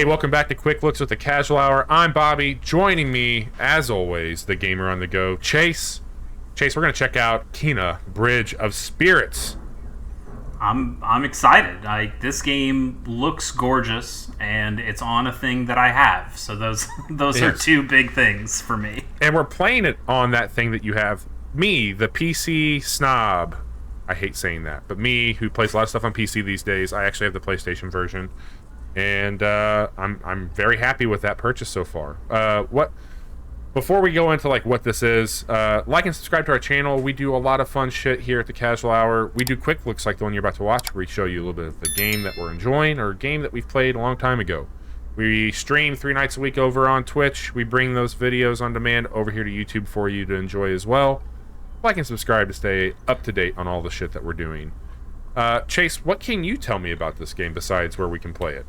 Hey, welcome back to Quick Looks with the Casual Hour. I'm Bobby. Joining me, as always, the gamer on the go, Chase. Chase, we're going to check out Kena, Bridge of Spirits. I'm excited. This game looks gorgeous, and it's on a thing that I have. So those are two big things for me. And we're playing it on that thing that you have. Me, the PC snob. I hate saying that, but me, who plays a lot of stuff on PC these days, I actually have the PlayStation version. And I'm very happy with that purchase so far. Before we go into what this is, like and subscribe to our channel. We do a lot of fun shit here at the Casual Hour. We do quick looks like the one you're about to watch, where we show you a little bit of the game that we're enjoying or a game that we've played a long time ago. We stream 3 nights a week over on Twitch. We bring those videos on demand over here to YouTube for you to enjoy as well. Like and subscribe to stay up to date on all the shit that we're doing. Chase, what can you tell me about this game besides where we can play it?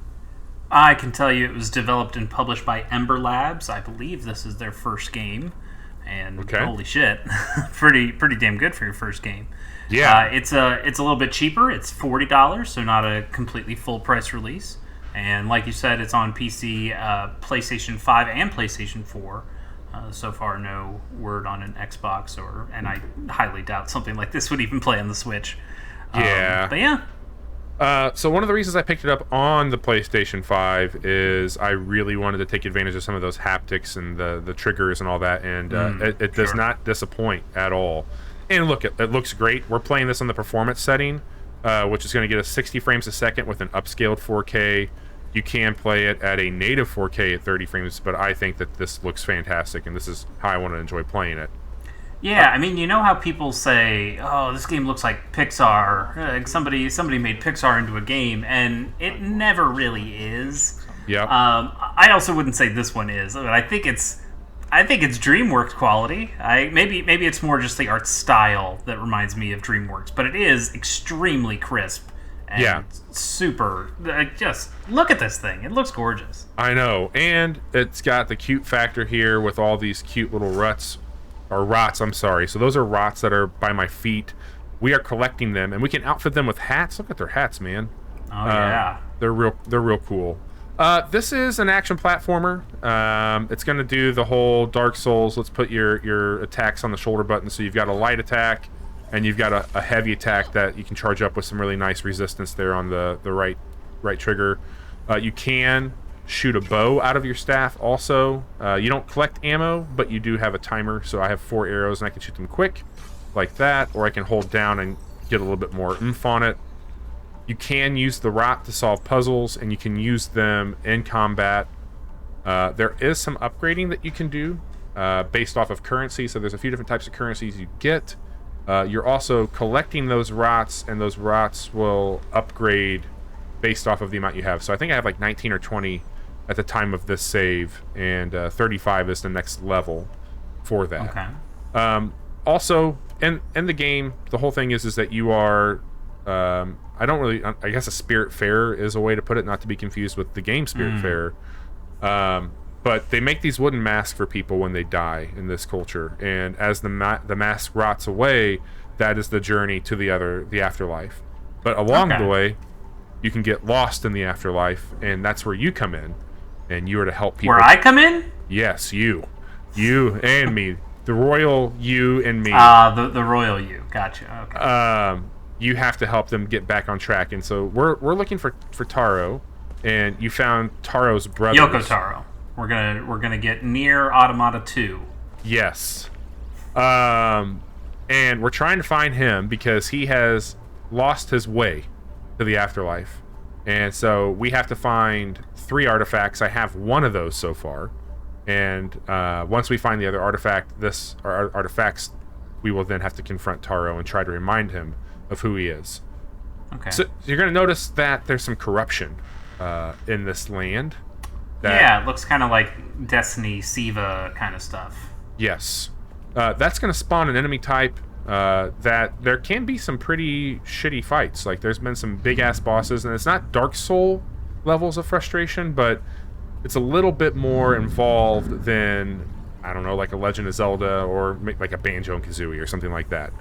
I can tell you it was developed and published by Ember Labs. I believe this is their first game, and holy shit, pretty damn good for your first game. Yeah, it's a little bit cheaper. It's $40, so not a completely full price release. And like you said, it's on PC, PlayStation 5, and PlayStation 4. So far, no word on an Xbox, and I highly doubt something like this would even play on the Switch. Yeah, but yeah. So one of the reasons I picked it up on the PlayStation 5 is I really wanted to take advantage of some of those haptics and the triggers and all that, and it does not disappoint at all. And look, it looks great. We're playing this on the performance setting, which is going to get us 60 frames a second with an upscaled 4K. You can play it at a native 4K at 30 frames, but I think that this looks fantastic, and this is how I want to enjoy playing it. Yeah, I mean, you know how people say, "Oh, this game looks like Pixar." Somebody made Pixar into a game, and it never really is. Yeah. I also wouldn't say this one is, but I think it's DreamWorks quality. Maybe it's more just the art style that reminds me of DreamWorks, but it is extremely crisp and super. Just look at this thing; it looks gorgeous. I know, and it's got the cute factor here with all these cute little rots. I'm sorry. So those are rots that are by my feet. We are collecting them, and we can outfit them with hats. Look at their hats, man. Oh yeah, they're real cool. This is an action platformer. It's going to do the whole Dark Souls. Let's put your attacks on the shoulder button. So you've got a light attack, and you've got a heavy attack that you can charge up with some really nice resistance there on the right trigger. You can shoot a bow out of your staff also. You don't collect ammo, but you do have a timer, so I have 4 arrows and I can shoot them quick like that, or I can hold down and get a little bit more oomph on it. You can use the rot to solve puzzles, and you can use them in combat. There is some upgrading that you can do based off of currency, so there's a few different types of currencies you get. You're also collecting those rots, and those rots will upgrade based off of the amount you have. So I think I have like 19 or 20 at the time of this save, and 35 is the next level for that. Okay. Also, in the game, the whole thing is that you are, I guess a Spiritfarer is a way to put it, not to be confused with the game Spiritfarer. But they make these wooden masks for people when they die in this culture, and as the mask rots away, that is the journey to the afterlife. But along the way, you can get lost in the afterlife, and that's where you come in, and you are to help people. Where I come in? Yes, you and me, the royal you and me. The royal you. Gotcha. Okay. You have to help them get back on track, and so we're looking for Taro, and you found Taro's brother. Yoko Taro. We're gonna get near Automata 2. Yes. And we're trying to find him because he has lost his way to the afterlife, and so we have to find 3 artifacts. I have 1 of those so far, and once we find the other artifacts, we will then have to confront Taro and try to remind him of who he is. Okay. So you're going to notice that there's some corruption in this land. It looks kind of like Destiny, Siva kind of stuff. Yes. That's going to spawn an enemy type that there can be some pretty shitty fights. Like, there's been some big-ass bosses, and it's not Dark Soul levels of frustration, but it's a little bit more involved than, I don't know, like a Legend of Zelda or like a Banjo and Kazooie or something like that.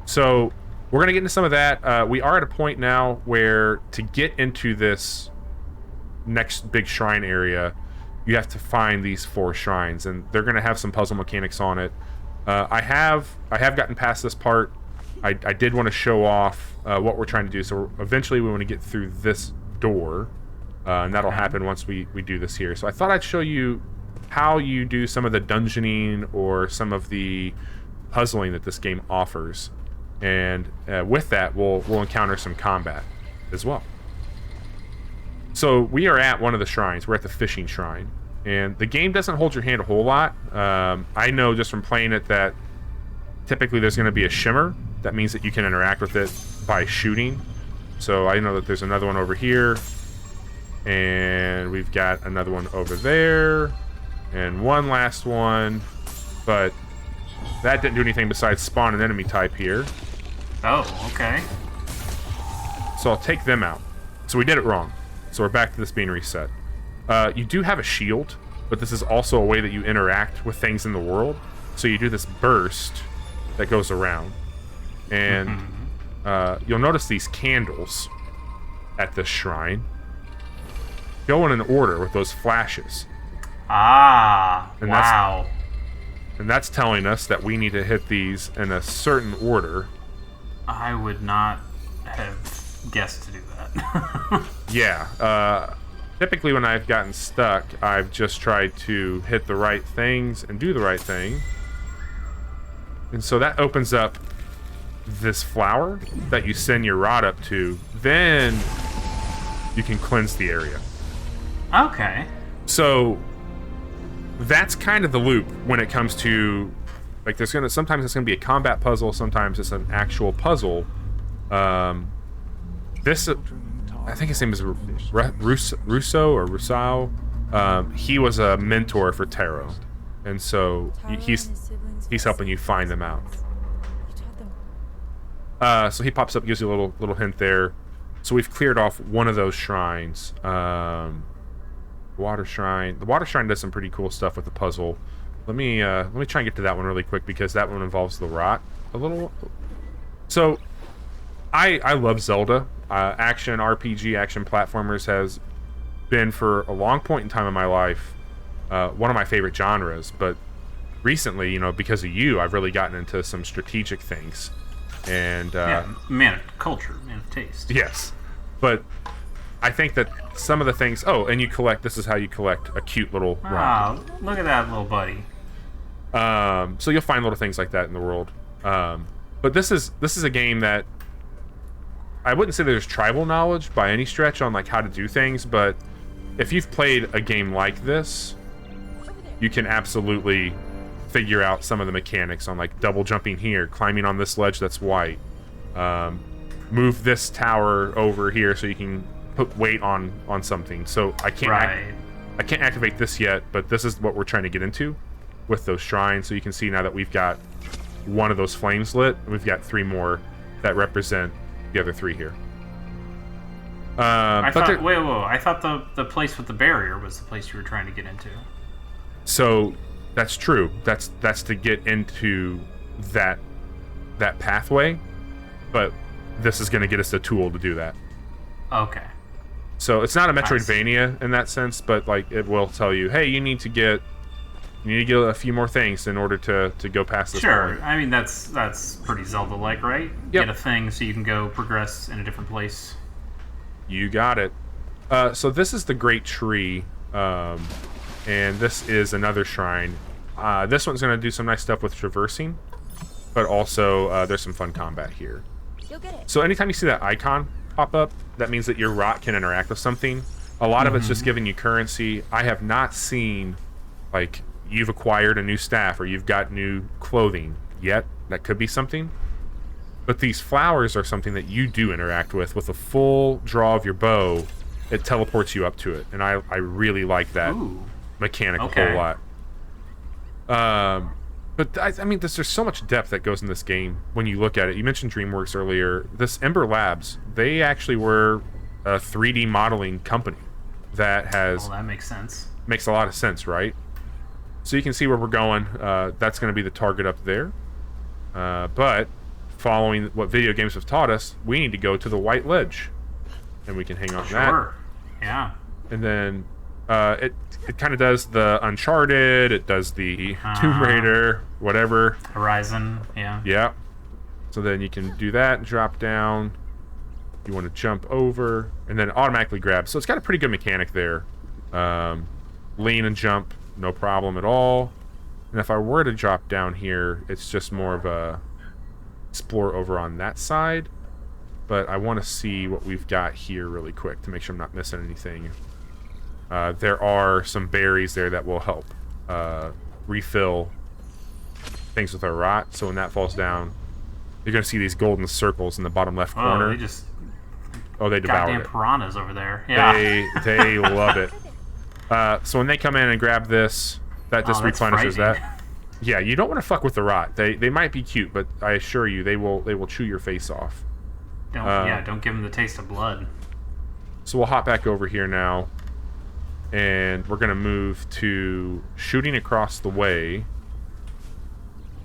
So we're going to get into some of that. We are at a point now where to get into this next big shrine area, you have to find these 4 shrines, and they're going to have some puzzle mechanics on it. I have gotten past this part. I did want to show off what we're trying to do. So eventually we want to get through this door, and that'll happen once we do this here. So I thought I'd show you how you do some of the dungeoning or some of the puzzling that this game offers. And with that, we'll encounter some combat as well. So we are at one of the shrines. We're at the fishing shrine. And the game doesn't hold your hand a whole lot. I know just from playing it that typically there's going to be a shimmer. That means that you can interact with it by shooting. So I know that there's another one over here. And we've got another one over there. And one last one. But that didn't do anything besides spawn an enemy type here. Oh, okay. So I'll take them out. So we did it wrong. So we're back to this being reset. You do have a shield, but this is also a way that you interact with things in the world. So you do this burst that goes around. And you'll notice these candles at this shrine go in an order with those flashes. Ah, And wow. And that's telling us that we need to hit these in a certain order. I would not have guessed to do that. Yeah. Typically when I've gotten stuck, I've just tried to hit the right things and do the right thing. And so that opens up this flower that you send your rod up to. Then you can cleanse the area. Okay. So that's kind of the loop when it comes to, like, sometimes it's gonna be a combat puzzle, sometimes it's an actual puzzle. This, I think his name is Russo or Rusao. He was a mentor for Taro, and so he's helping you find them out. So he pops up, gives you a little hint there. So we've cleared off one of those shrines. Water shrine. The water shrine does some pretty cool stuff with the puzzle. Let me try and get to that one really quick because that one involves the rot a little. So I love Zelda. Action RPG, action platformers has been for a long point in time in my life one of my favorite genres. But recently, because of you, I've really gotten into some strategic things. And man of culture, man of taste. Yes, but I think that some of the things. Oh, and you collect. This is how you collect a cute little rock. Wow, look at that little buddy. So you'll find little things like that in the world. But this is a game that I wouldn't say there's tribal knowledge by any stretch on like how to do things, but if you've played a game like this, you can absolutely figure out some of the mechanics on like double jumping here, climbing on this ledge that's white, move this tower over here so you can put weight on something. So I can't activate this yet, but this is what we're trying to get into with those shrines. So you can see now that we've got one of those flames lit, and we've got 3 more that represent the other 3 here. I thought the place with the barrier was the place you were trying to get into. So that's true. That's to get into that pathway, but this is going to get us the tool to do that. Okay. So it's not a Metroidvania in that sense, but like it will tell you, hey, you need to get a few more things in order to go past this Sure. point. I mean that's pretty Zelda-like, right? Yep. Get a thing so you can go progress in a different place. You got it. So this is the Great Tree, and this is another shrine. This one's going to do some nice stuff with traversing, but also there's some fun combat here. You'll get it. So anytime you see that icon pop up, that means that your rot can interact with something. A lot of it's just giving you currency. I have not seen, like, you've acquired a new staff or you've got new clothing yet. That could be something. But these flowers are something that you do interact with. With a full draw of your bow, it teleports you up to it. And I really like that mechanic a whole lot. But I mean, there's so much depth that goes in this game when you look at it. You mentioned DreamWorks earlier. This Ember Labs, they actually were a 3D modeling company that has... Well, that makes sense. Makes a lot of sense, right? So you can see where we're going. That's going to be the target up there. But following what video games have taught us, we need to go to the white ledge. And we can hang on that. Sure. Yeah. And then it kind of does the Uncharted, it does the Tomb Raider, whatever. Horizon, yeah. Yeah. So then you can do that, drop down. You want to jump over, and then automatically grab. So it's got a pretty good mechanic there. Lean and jump, no problem at all. And if I were to drop down here, it's just more of a explore over on that side. But I want to see what we've got here really quick to make sure I'm not missing anything. There are some berries there that will help refill things with our rot. So when that falls down, you're going to see these golden circles in the bottom left corner. They devoured goddamn it. Piranhas over there. Yeah. They love it. So when they come in and grab this, that just replenishes that. Yeah, you don't want to fuck with the rot. They might be cute, but I assure you, they will chew your face off. Don't give them the taste of blood. So we'll hop back over here now, and we're gonna move to shooting across the way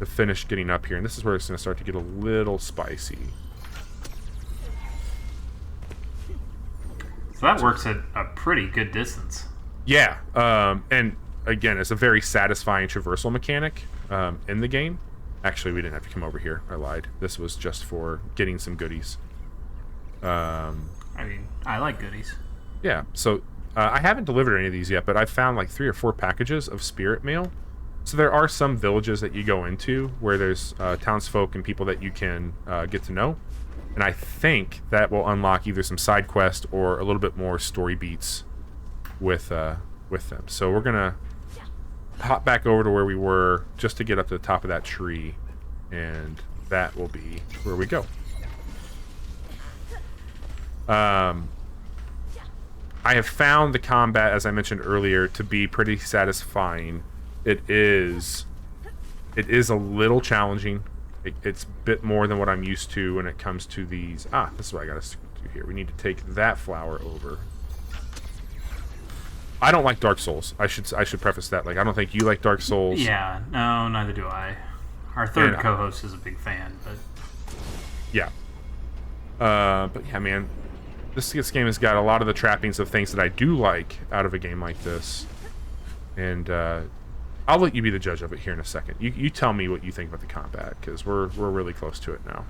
to finish getting up here, and this is where it's gonna start to get a little spicy. So that works at a pretty good distance. Yeah, and again, it's a very satisfying traversal mechanic in the game. Actually, we didn't have to come over here. I lied. This was just for getting some goodies. I mean, I like goodies. Yeah, so I haven't delivered any of these yet, but I've found like 3 or 4 packages of spirit mail. So there are some villages that you go into where there's townsfolk and people that you can get to know. And I think that will unlock either some side quest or a little bit more story beats with them. So we're going to hop back over to where we were just to get up to the top of that tree. And that will be where we go. I have found the combat, as I mentioned earlier, to be pretty satisfying. It is a little challenging. It's a bit more than what I'm used to when it comes to these. This is what I gotta do here. We need to take that flower over. I don't like Dark Souls. I should preface that. Like, I don't think you like Dark Souls. Yeah, no, neither do I. Our third co-host is a big fan, but yeah. But yeah, man, this game has got a lot of the trappings of things that I do like out of a game like this, and I'll let you be the judge of it here in a second. You tell me what you think about the combat, because we're really close to it now.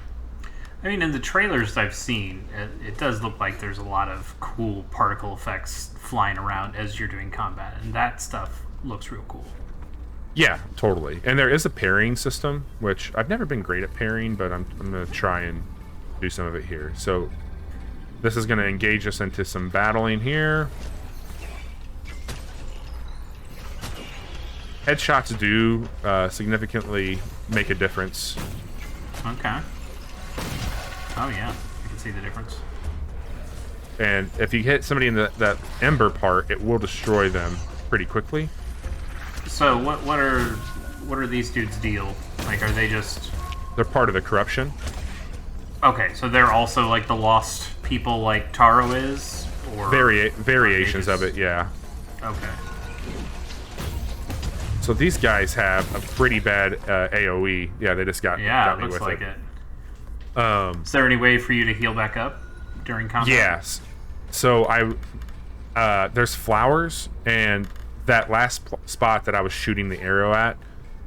I mean, in the trailers I've seen, it does look like there's a lot of cool particle effects flying around as you're doing combat, and that stuff looks real cool. Yeah, totally. And there is a parrying system, which I've never been great at parrying, but I'm going to try and do some of it here. So this is going to engage us into some battling here. Headshots do significantly make a difference. Okay. Oh yeah, I can see the difference. And if you hit somebody in that ember part, it will destroy them pretty quickly. So what are these dudes' deal? Like, are they just... They're part of the corruption. Okay, so they're also like the lost people like Taro is? Or variations of it, yeah. Okay. So these guys have a pretty bad AoE. Yeah, they just got me looks with like it. Is there any way for you to heal back up during combat? Yes. So there's flowers, and that last spot that I was shooting the arrow at,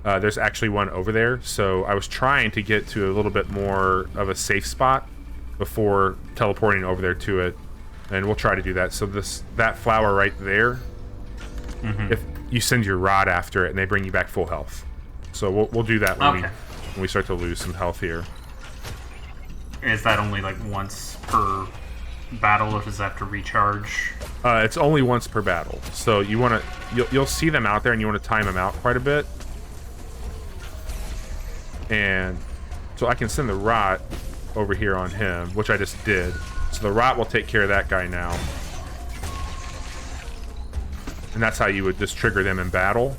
there's actually one over there. So I was trying to get to a little bit more of a safe spot before teleporting over there to it, and we'll try to do that. So that flower right there, if you send your rod after it, and they bring you back full health. So we'll do that when we start to lose some health here. Is that only like once per battle, or does that have to recharge? It's only once per battle. So you'll see them out there, and you want to time them out quite a bit. And so I can send the rot over here on him, which I just did. So the rot will take care of that guy now. And that's how you would just trigger them in battle.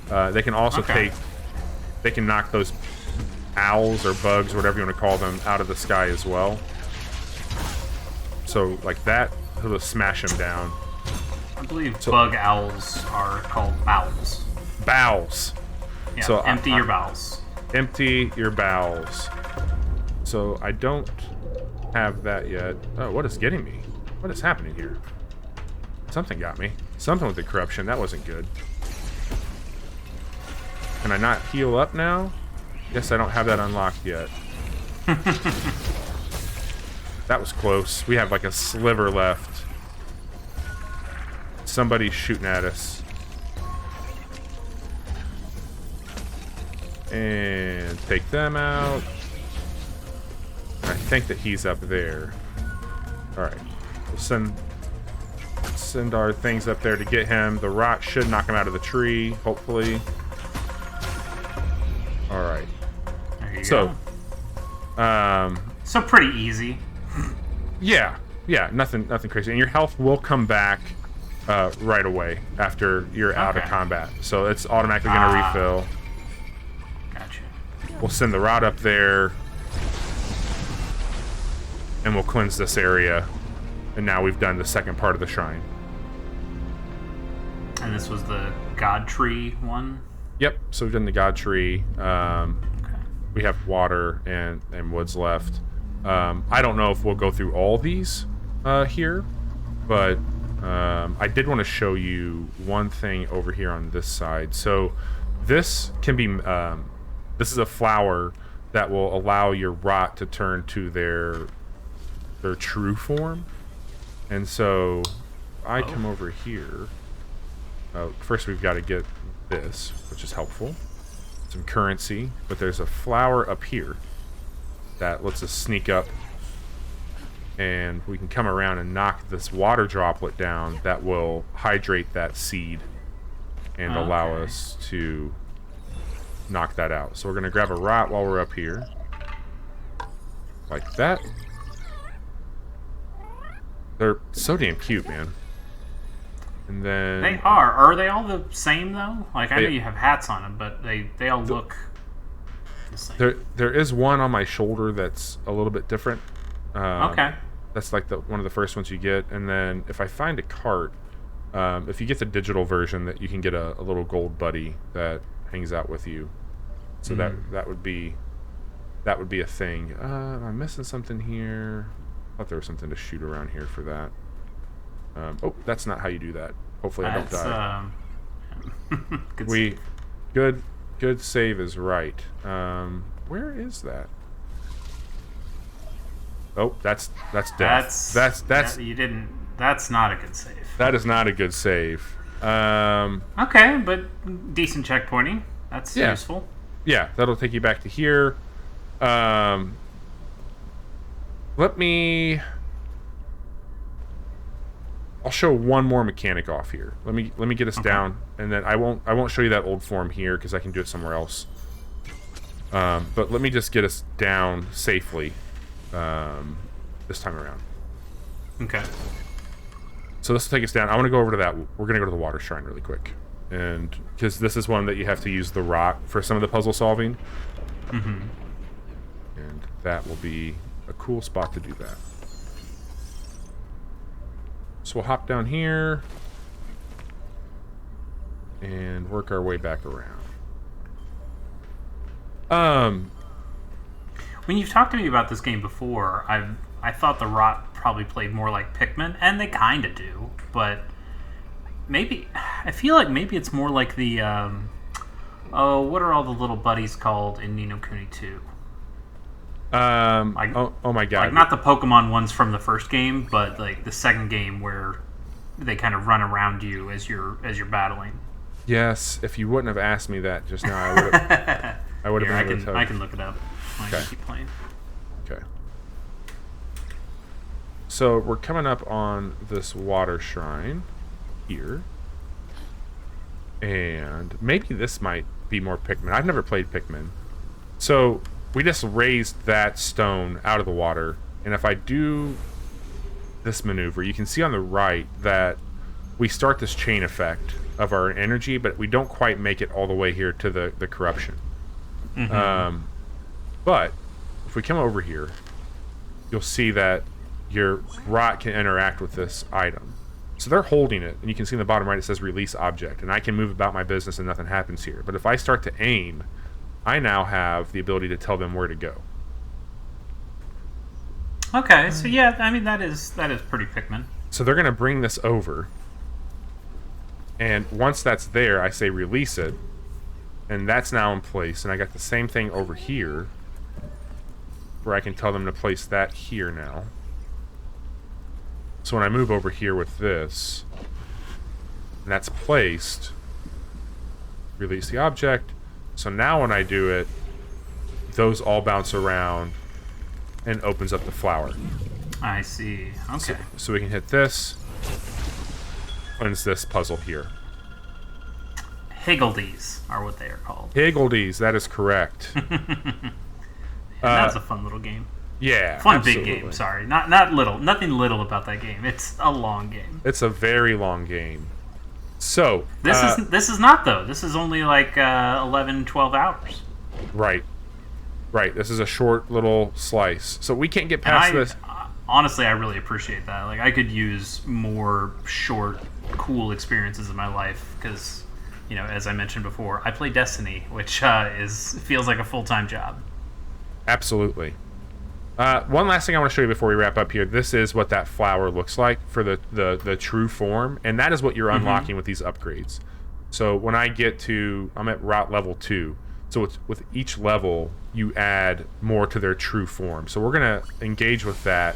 They can also they can knock those owls or bugs, or whatever you want to call them, out of the sky as well. So like that, he'll just smash him down. I believe bug owls are called bowels. Bowels. Yeah, so empty your bowels. Empty your bowels. So I don't have that yet. Oh, what is getting me? What is happening here? Something got me. Something with the corruption. That wasn't good. Can I not heal up now? Guess I don't have that unlocked yet. That was close. We have like a sliver left. Somebody's shooting at us. And take them out. I think that he's up there. Alright. We'll send our things up there to get him. The rot should knock him out of the tree, hopefully. Alright. There you go. So pretty easy. Yeah, nothing crazy. And your health will come back right away after you're out of combat. So it's automatically going to refill. Gotcha. We'll send the rod up there. And we'll cleanse this area. And now we've done the second part of the shrine. And this was the God Tree one? Yep, so we've done the God Tree. We have water and woods left. I don't know if we'll go through all these here, but I did want to show you one thing over here on this side. So this can be, this is a flower that will allow your rot to turn to their true form. And so I come over here. First we've got to get this, which is helpful. Some currency, but there's a flower up here that lets us sneak up, and we can come around and knock this water droplet down that will hydrate that seed and allow us to knock that out. So we're going to grab a rot while we're up here. Like that. They're so damn cute, man. And then... They are. Are they all the same, though? Like, I know you have hats on them, but they all look the same. There is one on my shoulder that's a little bit different. Okay. That's like one of the first ones you get. And then if I find a cart, if you get the digital version, that you can get a little gold buddy that hangs out with you. So that would be a thing. Am I missing something here? I thought there was something to shoot around here for that. Oh, that's not how you do that. Hopefully I don't die. Good save is right. Where is that? Oh, that's death. That's you didn't. That's not a good save. That is not a good save. Okay, but decent checkpointing. That's useful. Yeah, that'll take you back to here. I'll show one more mechanic off here. Let me get us down, and then I won't show you that old form here because I can do it somewhere else. But let me just get us down safely this time around. Okay. So this will take us down. I want to go over to that. We're going to go to the water shrine really quick, and because this is one that you have to use the rock for some of the puzzle solving. And that will be a cool spot to do that. So we'll hop down here and work our way back around. When you've talked to me about this game before, I thought the rot probably played more like Pikmin, and they kind of do, but maybe I feel like maybe it's more like the what are all the little buddies called in Ni no Kuni 2? Oh my god! Like not the Pokemon ones from the first game, but like the second game where they kind of run around you as you're battling. Yes, if you wouldn't have asked me that just now, I would have been able to tell you. I can look it up. I can keep playing. Okay. So we're coming up on this water shrine here, and maybe this might be more Pikmin. I've never played Pikmin, so. We just raised that stone out of the water, and if I do this maneuver, you can see on the right that we start this chain effect of our energy, but we don't quite make it all the way here to the corruption. But if we come over here, you'll see that your rot can interact with this item. So they're holding it, and you can see in the bottom right it says release object, and I can move about my business and nothing happens here. But if I start to aim, I now have the ability to tell them where to go. Okay, so yeah, I mean that is pretty Pikmin. So they're going to bring this over, And once that's there, I say release it. And that's now in place. And I got the same thing over here, where I can tell them to place that here now. So when I move over here with this, and that's placed, release the object. So now when I do it, those all bounce around and opens up the flower. I see. Okay. So we can hit this, cleanse this puzzle here. Higgledies are what they are called. Higgledies, that is correct. That's a fun little game. Yeah, fun absolutely. Big game. Sorry, not little. Nothing little about that game. It's a long game. It's a very long game. So this is not though. This is only like 11, 12 hours. Right. This is a short little slice. So we can't get past this. Honestly, I really appreciate that. Like, I could use more short, cool experiences in my life because, you know, as I mentioned before, I play Destiny, which feels like a full-time job. Absolutely. One last thing I want to show you before we wrap up here. This is what that flower looks like for the true form, and that is what you're unlocking with these upgrades. So when I get to, I'm at route level 2. So with each level, you add more to their true form. So we're going to engage with that,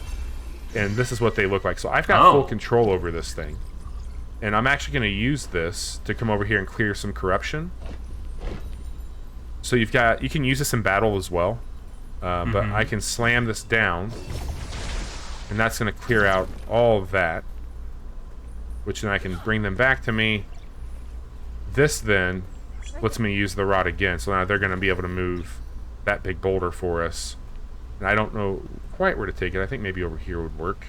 and this is what they look like. So I've got full control over this thing. And I'm actually going to use this to come over here and clear some corruption. So you can use this in battle as well. But I can slam this down, and that's going to clear out all of that, which then I can bring them back to me. This then lets me use the rod again, so now they're going to be able to move that big boulder for us. And I don't know quite where to take it. I think maybe over here would work.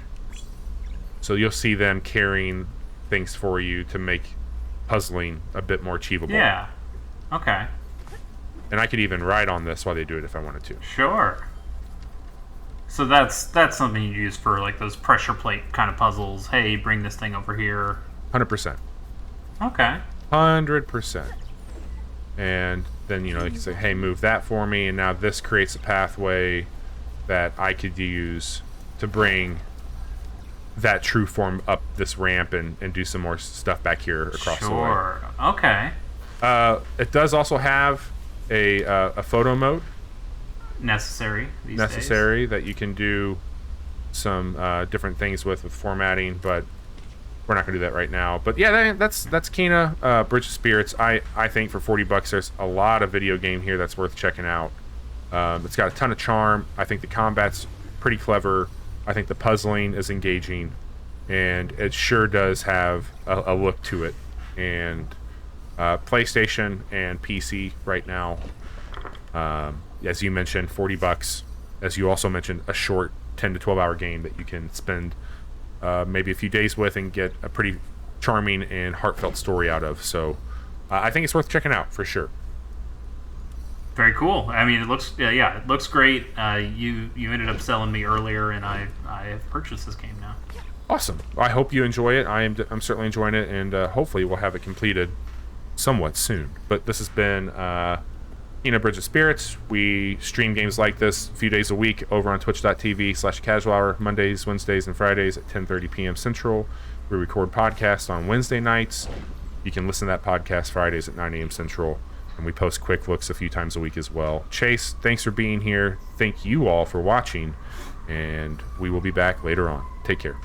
So you'll see them carrying things for you to make puzzling a bit more achievable. Yeah. Okay. And I could even ride on this while they do it if I wanted to. Sure. So that's something you use for like those pressure plate kind of puzzles. Hey, bring this thing over here. 100%. Okay. 100%. And then, you know, they can say, hey, move that for me. And now this creates a pathway that I could use to bring that true form up this ramp and do some more stuff back here across the way. Sure. Okay. It does also have a photo mode Necessary these days. that you can do some different things with formatting, but we're not going to do that right now. But yeah, that's Kena Bridge of Spirits. I think for $40 there's a lot of video game here that's worth checking out. It's got a ton of charm. I think the combat's pretty clever. I think the puzzling is engaging, and it sure does have a look to it. And PlayStation and PC right now, as you mentioned, $40. As you also mentioned, a short 10 to 12 hour game that you can spend maybe a few days with and get a pretty charming and heartfelt story out of. So I think it's worth checking out for sure. Very cool. I mean, it looks it looks great. You ended up selling me earlier, and I have purchased this game now. Awesome. I hope you enjoy it. I'm certainly enjoying it, and hopefully we'll have it completed somewhat soon. But this has been Kena Bridge of Spirits. We stream games like this a few days a week over on twitch.tv/casual hour, Mondays, Wednesdays, and Fridays at 10:30 p.m. Central. We record podcasts on Wednesday nights. You can listen to that podcast Fridays at 9 a.m. Central. And we post quick looks a few times a week as well. Chase, thanks for being here. Thank you all for watching. And we will be back later on. Take care.